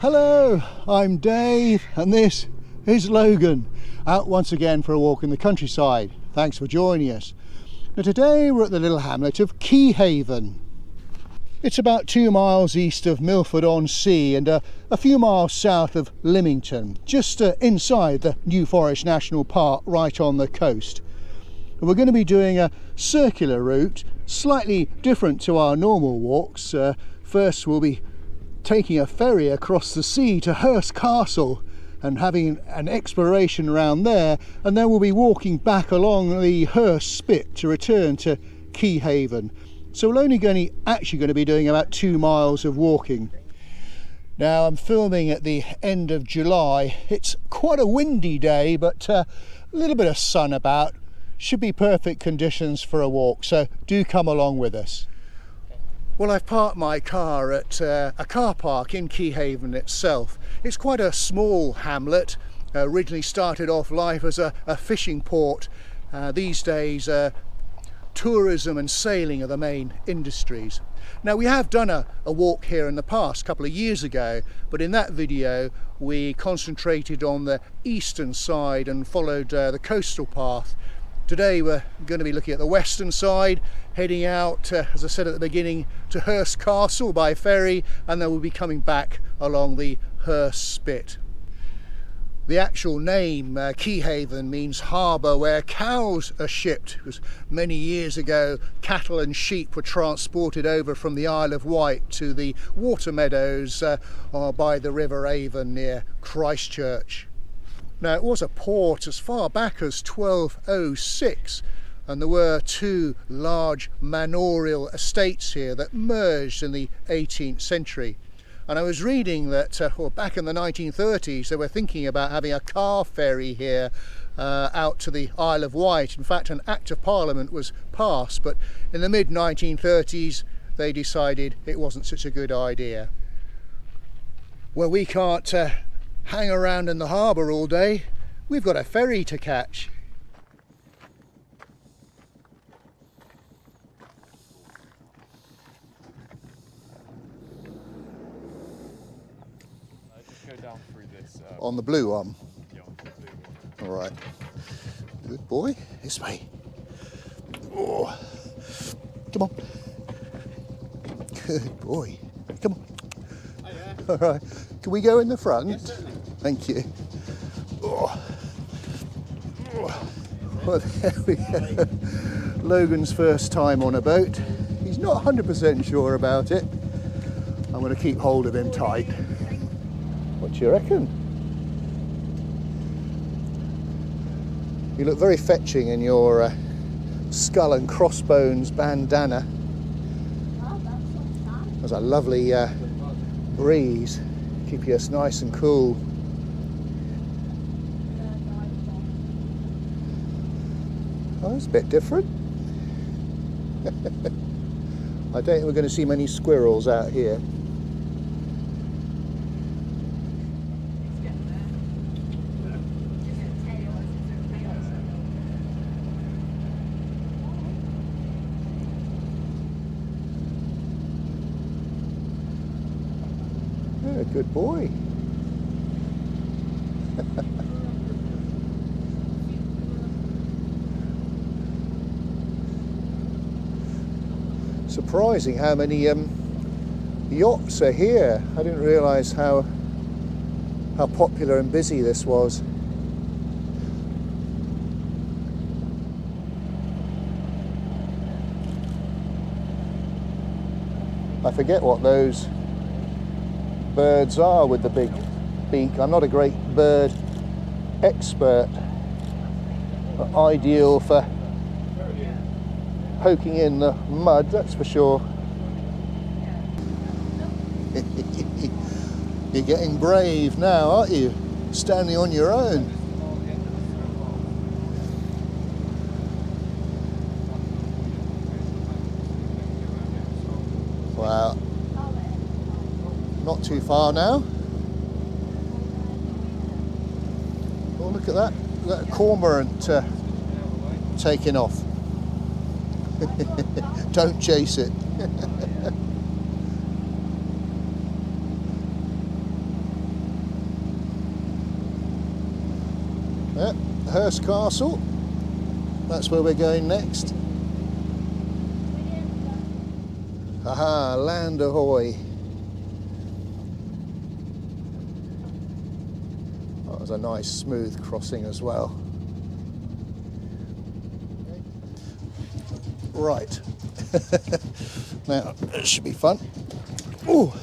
Hello, I'm Dave and this is Logan, out once again for a walk in the countryside. Thanks for joining us. Now today we're at the little hamlet of Keyhaven. It's about 2 miles east of Milford-on-Sea and a few miles south of Lymington, just inside the New Forest National Park right on the coast. And we're going to be doing a circular route, slightly different to our normal walks. First we'll be taking a ferry across the sea to Hurst Castle and having an exploration around there, and then we'll be walking back along the Hurst Spit to return to Keyhaven. So we're only actually going to be doing about 2 miles of walking. Now I'm filming at the end of July. It's quite a windy day, but a little bit of sun about. Should be perfect conditions for a walk, so do come along with us. Well, I've parked my car at a car park in Keyhaven itself. It's quite a small hamlet. Originally started off life as a fishing port. These days tourism and sailing are the main industries. Now we have done a walk here in the past, a couple of years ago, but in that video we concentrated on the eastern side and followed the coastal path. Today we're going to be looking at the western side, heading out, as I said at the beginning, to Hurst Castle by ferry, and then we'll be coming back along the Hurst Spit. The actual name, Keyhaven, means harbour where cows are shipped, because many years ago cattle and sheep were transported over from the Isle of Wight to the water meadows by the River Avon near Christchurch. Now it was a port as far back as 1206, and there were 2 large manorial estates here that merged in the 18th century. And I was reading that back in the 1930s they were thinking about having a car ferry here out to the Isle of Wight. In fact, an Act of Parliament was passed, but in the mid-1930s they decided it wasn't such a good idea. Well, we can't hang around in the harbour all day. We've got a ferry to catch. Just go down through this. On the blue one? Yeah, on the blue one. All right. Good boy. This way. Oh. Come on. Good boy. Come on. All right. Can we go in the front? Yes, certainly. Thank you. Oh. Oh. Well, there we go. Logan's first time on a boat. He's not 100% sure about it. I'm going to keep hold of him tight. What do you reckon? You look very fetching in your skull and crossbones bandana. There's a lovely breeze. Keep us nice and cool. Oh, it's a bit different. I don't think we're going to see many squirrels out here. Oh, good boy. Surprising how many yachts are here. I didn't realise how popular and busy this was. I forget what those birds are with the big beak. I'm not a great bird expert, but ideal for poking in the mud, that's for sure. You're getting brave now, aren't you? Standing on your own. Wow. Not too far now. Oh, look at that. That cormorant taking off. Don't chase it. Yep, Hurst Castle. That's where we're going next. Aha, land ahoy. That was a nice smooth crossing as well. Right. Now, this should be fun. Ooh.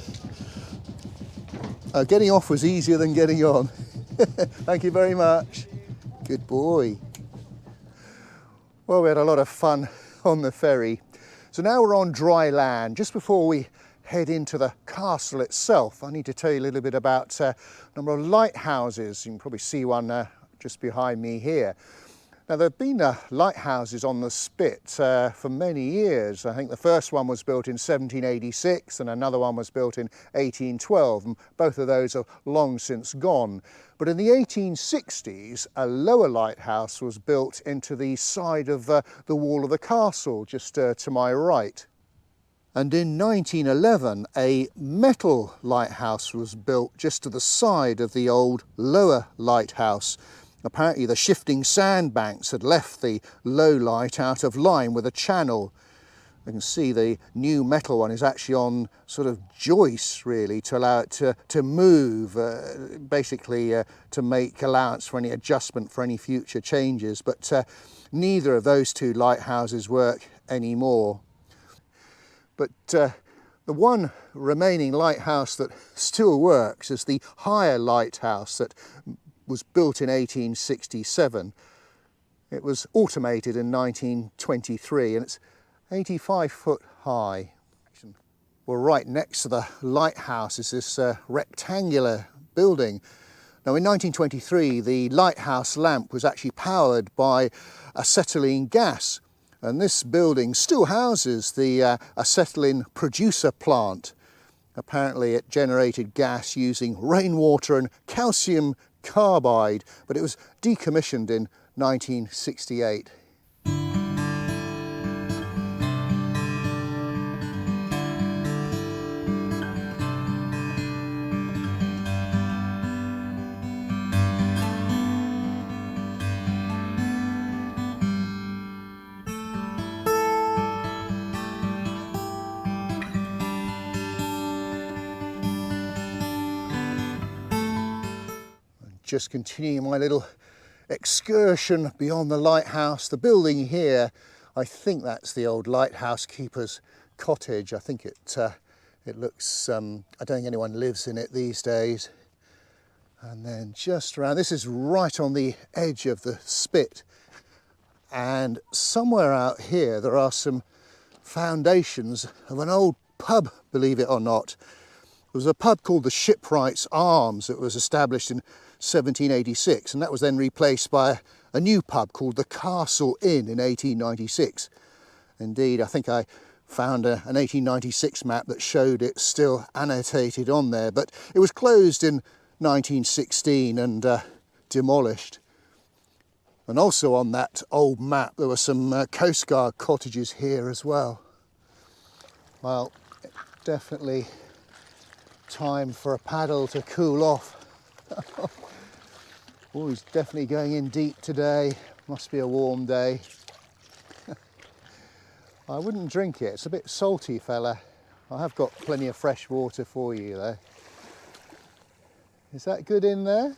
Getting off was easier than getting on. Thank you very much. Good boy. Well, we had a lot of fun on the ferry. So now we're on dry land. Just before we head into the castle itself, I need to tell you a little bit about a number of lighthouses. You can probably see one just behind me here. Now, there have been lighthouses on the Spit for many years. I think the first one was built in 1786 and another one was built in 1812, and both of those are long since gone. But in the 1860s, a lower lighthouse was built into the side of the wall of the castle, just to my right. And in 1911, a metal lighthouse was built just to the side of the old lower lighthouse. Apparently the shifting sandbanks had left the low light out of line with a channel. You can see the new metal one is actually on sort of joists, really, to allow it to move, basically to make allowance for any adjustment for any future changes. But neither of those two lighthouses work anymore. But the one remaining lighthouse that still works is the higher lighthouse that was built in 1867. It was automated in 1923 and it's 85 foot high. Well, right next to the lighthouse is this rectangular building. Now, in 1923, the lighthouse lamp was actually powered by acetylene gas, and this building still houses the acetylene producer plant. Apparently it generated gas using rainwater and calcium carbide, but it was decommissioned in 1968. Just continuing my little excursion beyond the lighthouse. The building here, I think that's the old lighthouse keeper's cottage. I think it looks, I don't think anyone lives in it these days. And then just around, this is right on the edge of the Spit. And somewhere out here, there are some foundations of an old pub, believe it or not. There was a pub called the Shipwrights Arms that was established in 1786, and that was then replaced by a new pub called the Castle Inn in 1896. Indeed, I think I found an 1896 map that showed it still annotated on there, but it was closed in 1916 and demolished. And also on that old map there were some Coast Guard cottages here as well. Well, definitely time for a paddle to cool off. Oh, he's definitely going in deep today. Must be a warm day. I wouldn't drink it. It's a bit salty, fella. I have got plenty of fresh water for you, though. Is that good in there?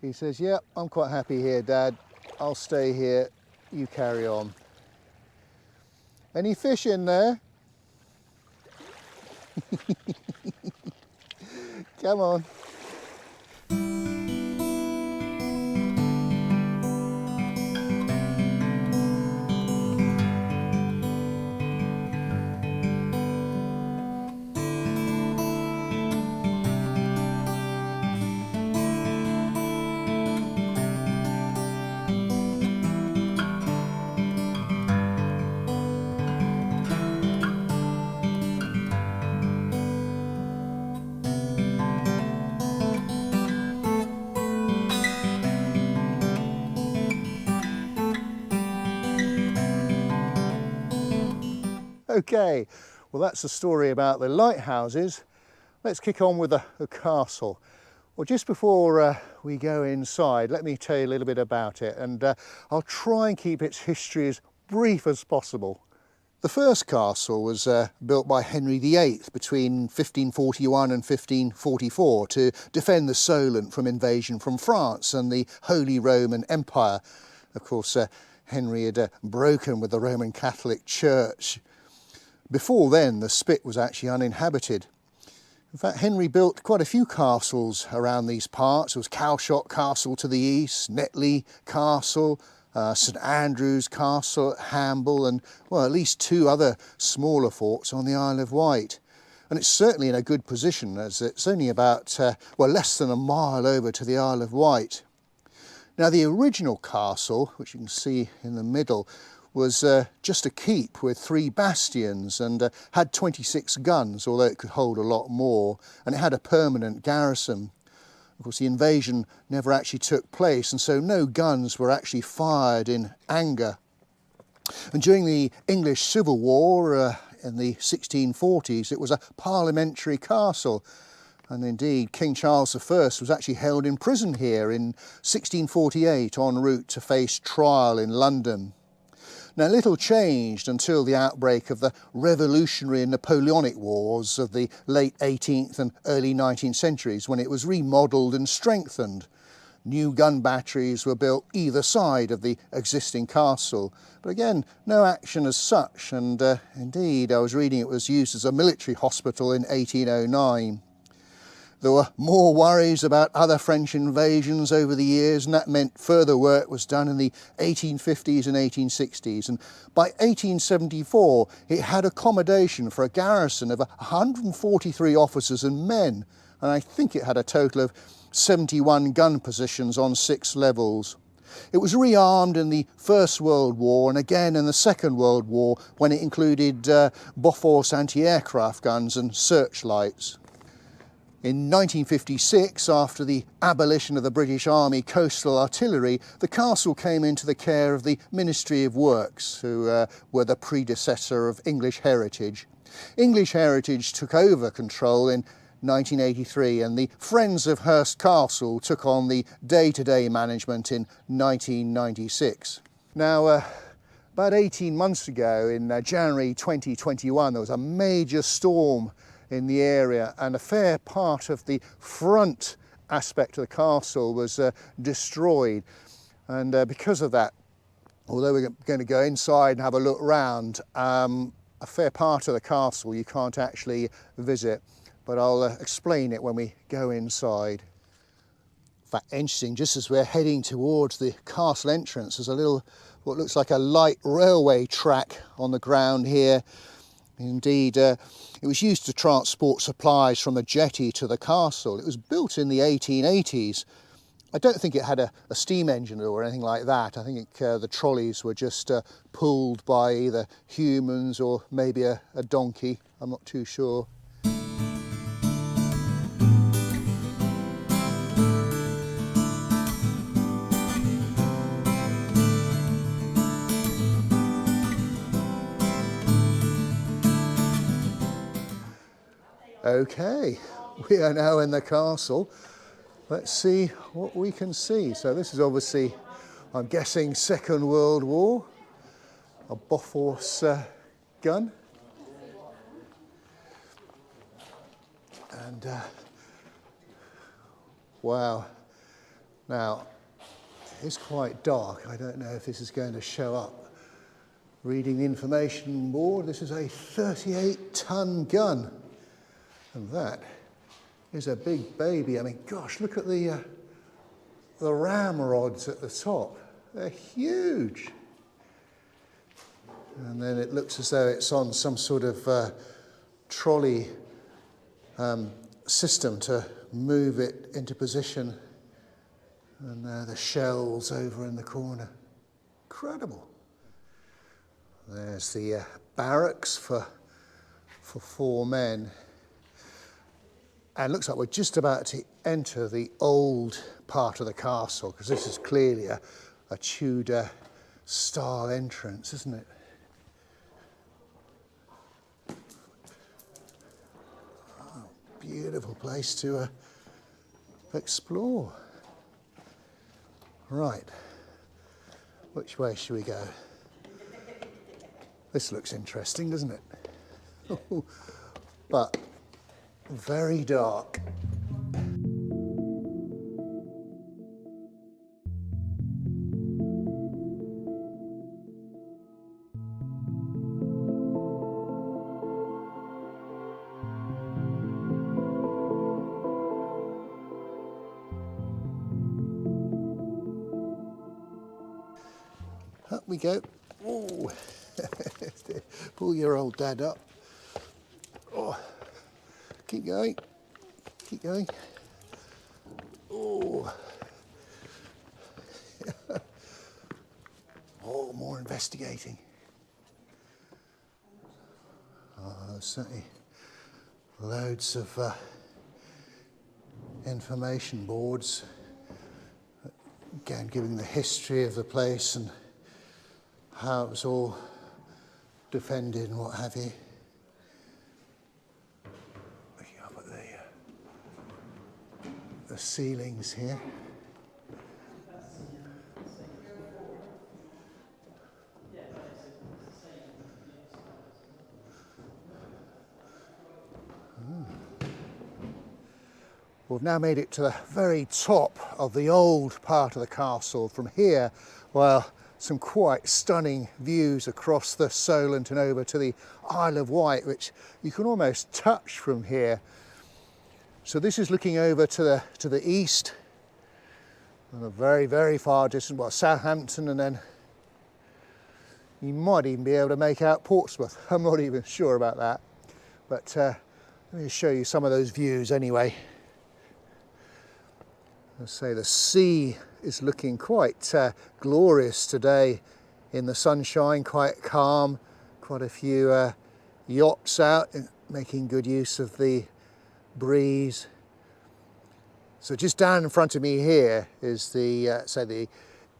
He says, "Yep, I'm quite happy here, Dad. I'll stay here. You carry on." Any fish in there? Come on. Okay, well that's the story about the lighthouses. Let's kick on with the castle. Well, just before we go inside, let me tell you a little bit about it, and I'll try and keep its history as brief as possible. The first castle was built by Henry VIII between 1541 and 1544 to defend the Solent from invasion from France and the Holy Roman Empire. Of course, Henry had broken with the Roman Catholic Church. Before then, the Spit was actually uninhabited. In fact, Henry built quite a few castles around these parts. There was Calshot Castle to the east, Netley Castle, St Andrew's Castle at Hamble, and, well, at least 2 other smaller forts on the Isle of Wight. And it's certainly in a good position, as it's only about, less than a mile over to the Isle of Wight. Now, the original castle, which you can see in the middle, was just a keep with 3 bastions and had 26 guns, although it could hold a lot more, and it had a permanent garrison. Of course, the invasion never actually took place, and so no guns were actually fired in anger. And during the English Civil War in the 1640s, it was a parliamentary castle. And indeed, King Charles I was actually held in prison here in 1648 en route to face trial in London. Now, little changed until the outbreak of the Revolutionary and Napoleonic Wars of the late 18th and early 19th centuries, when it was remodelled and strengthened. New gun batteries were built either side of the existing castle, but again, no action as such, and indeed, I was reading it was used as a military hospital in 1809. There were more worries about other French invasions over the years, and that meant further work was done in the 1850s and 1860s. And by 1874, it had accommodation for a garrison of 143 officers and men, and I think it had a total of 71 gun positions on 6 levels. It was rearmed in the First World War and again in the Second World War, when it included Bofors anti-aircraft guns and searchlights. In 1956, after the abolition of the British Army Coastal Artillery, the castle came into the care of the Ministry of Works, who were the predecessor of English Heritage. English Heritage took over control in 1983, and the Friends of Hurst Castle took on the day-to-day management in 1996. Now, about 18 months ago, in January 2021, there was a major storm in the area, and a fair part of the front aspect of the castle was destroyed. And because of that, although we're going to go inside and have a look round, a fair part of the castle you can't actually visit, but I'll explain it when we go inside. In fact, interesting, just as we're heading towards the castle entrance, there's a little, what looks like a light railway track on the ground here. Indeed, it was used to transport supplies from the jetty to the castle. It was built in the 1880s. I don't think it had a steam engine or anything like that. I think the trolleys were just pulled by either humans or maybe a donkey. I'm not too sure. Okay, we are now in the castle. Let's see what we can see. So this is obviously, I'm guessing, Second World War, a Bofors gun. And wow, now it's quite dark. I don't know if this is going to show up. Reading the information board, this is a 38-ton gun. And that is a big baby. I mean, gosh, look at the ramrods at the top. They're huge. And then it looks as though it's on some sort of trolley system to move it into position. And the shells over in the corner. Incredible. There's the barracks for 4 men. And it looks like we're just about to enter the old part of the castle, because this is clearly a Tudor style entrance, isn't it? Oh, beautiful. beautiful place to explore. Right, which way should we go? This looks interesting, doesn't it? But very dark. Up we go. Oh, pull your old dad up. Oh, keep going, keep going. Oh, oh, more investigating. Oh, there's certainly loads of information boards, again giving the history of the place and how it was all defended and what have you. Looking up at the ceilings here. We've now made it to the very top of the old part of the castle. From here, well, some quite stunning views across the Solent and over to the Isle of Wight, which you can almost touch from here. So this is looking over to the east, and a very, very far distance, well, Southampton, and then you might even be able to make out Portsmouth. I'm not even sure about that, but let me show you some of those views anyway. Let's say the sea is looking quite glorious today in the sunshine, quite calm, quite a few yachts out making good use of the breeze. So just down in front of me here is the say the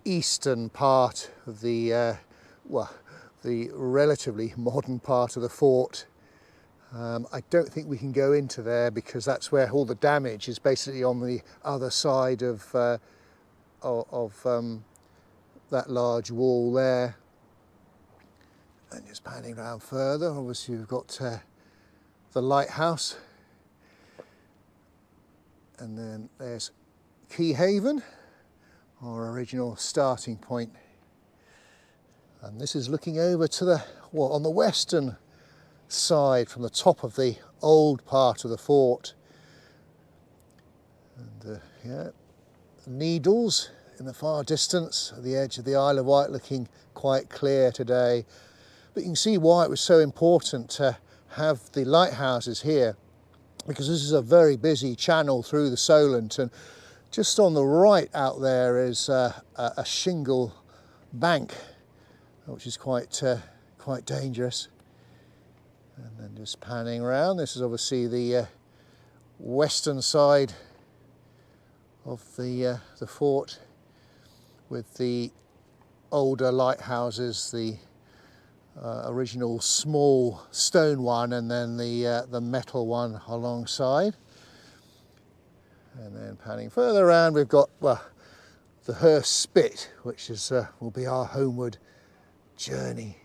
eastern part of the well, the relatively modern part of the fort. I don't think we can go into there because that's where all the damage is basically on the other side of that large wall there. And just panning around further, obviously we've got the lighthouse, and then there's Keyhaven, our original starting point. And this is looking over to the, well, on the western side from the top of the old part of the fort. And yeah, Needles in the far distance at the edge of the Isle of Wight, looking quite clear today. But you can see why it was so important to have the lighthouses here, because this is a very busy channel through the Solent, and just on the right out there is a shingle bank, which is quite dangerous. And then just panning around, this is obviously the western side of the fort, with the older lighthouses, the original small stone one, and then the metal one alongside. And then panning further around, we've got, well, the Hurst Spit, which is will be our homeward journey.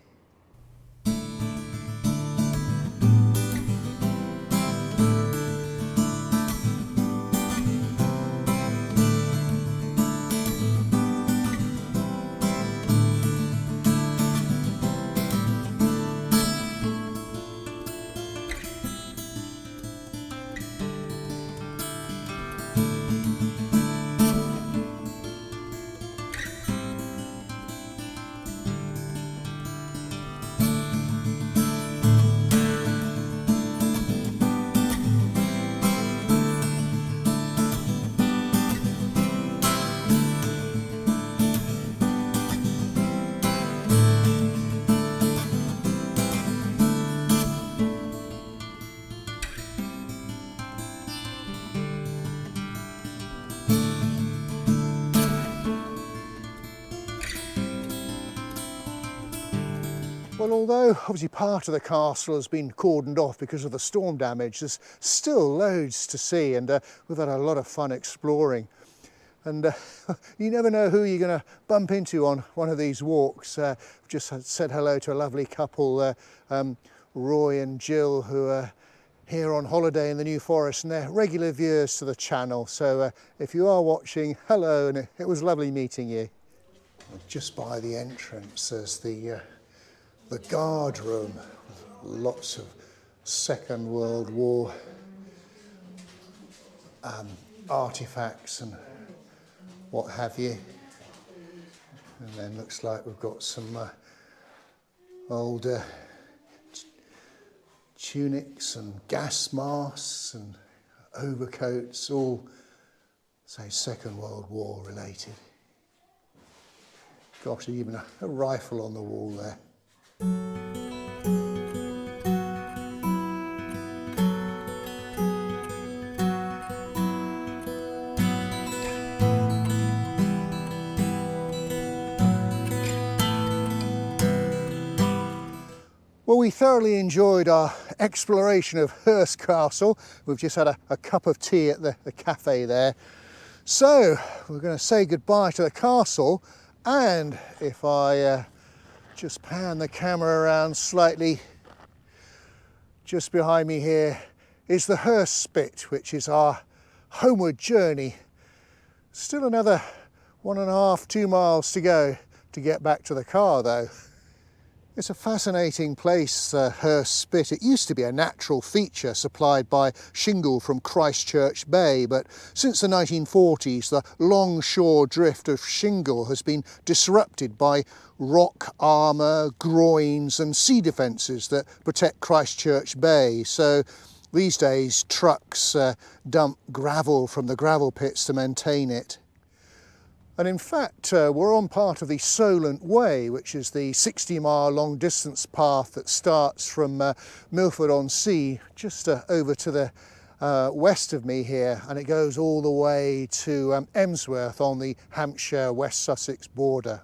Well, although obviously part of the castle has been cordoned off because of the storm damage, there's still loads to see, and we've had a lot of fun exploring. And you never know who you're going to bump into on one of these walks. Just said hello to a lovely couple, Roy and Jill, who are here on holiday in the New Forest, and they're regular viewers to the channel. So if you are watching, hello, and it was lovely meeting you. Just by the entrance there's the guard room, with lots of Second World War artifacts and what have you. And then looks like we've got some old tunics and gas masks and overcoats, all, say, Second World War related. Gosh, even a rifle on the wall there. Well, we thoroughly enjoyed our exploration of Hurst Castle. We've just had a cup of tea at the cafe there. So we're going to say goodbye to the castle, and if I just pan the camera around slightly, just behind me here is the Hurst Spit, which is our homeward journey. Still another 1.5, 2 miles to go to get back to the car though. It's a fascinating place, Hurst Spit. It used to be a natural feature supplied by shingle from Christchurch Bay, but since the 1940s, the longshore drift of shingle has been disrupted by rock armour, groins and sea defences that protect Christchurch Bay. So these days, trucks dump gravel from the gravel pits to maintain it. And in fact, we're on part of the Solent Way, which is the 60-mile long distance path that starts from Milford-on-Sea, just over to the west of me here, and it goes all the way to Emsworth on the Hampshire-West Sussex border.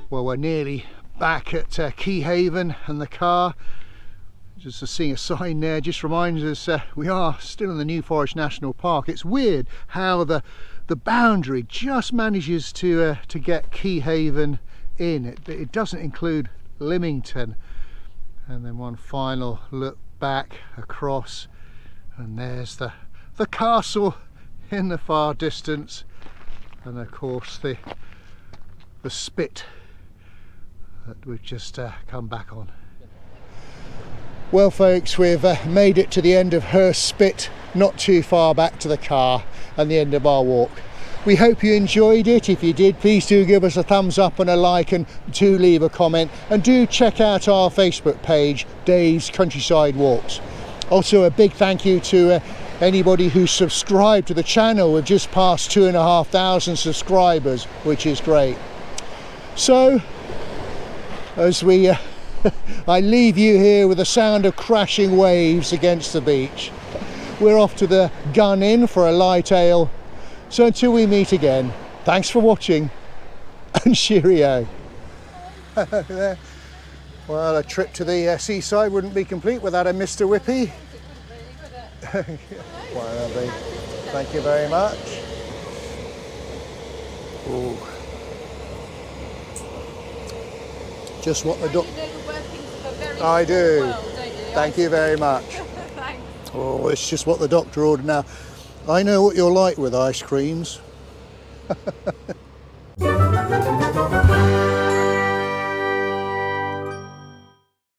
Well, we're nearly back at Keyhaven and the car. Just seeing a sign there just reminds us we are still in the New Forest National Park. It's weird how the boundary just manages to get Keyhaven in. It doesn't include Lymington. And then one final look back across, and there's the castle in the far distance, and of course the spit that we've just come back on. Well folks, we've made it to the end of Hurst Spit, not too far back to the car, and the end of our walk. We hope you enjoyed it. If you did, please do give us a thumbs up and a like, and do leave a comment, and do check out our Facebook page, Dave's Countryside Walks. Also a big thank you to anybody who subscribed to the channel. We've just passed 2,500 subscribers, which is great. So as we I leave you here with the sound of crashing waves against the beach, we're off to the Gun Inn for a light ale. So until we meet again, thanks for watching, and cheerio. Well, a trip to the seaside wouldn't be complete without a Mr. Whippy. Well, Thank you very much. Ooh. Just what the doc... You know the workings of a very I small do. world, don't you? Thank you very much. Thanks. Oh, it's just what the doctor ordered now. I know what you're like with ice creams.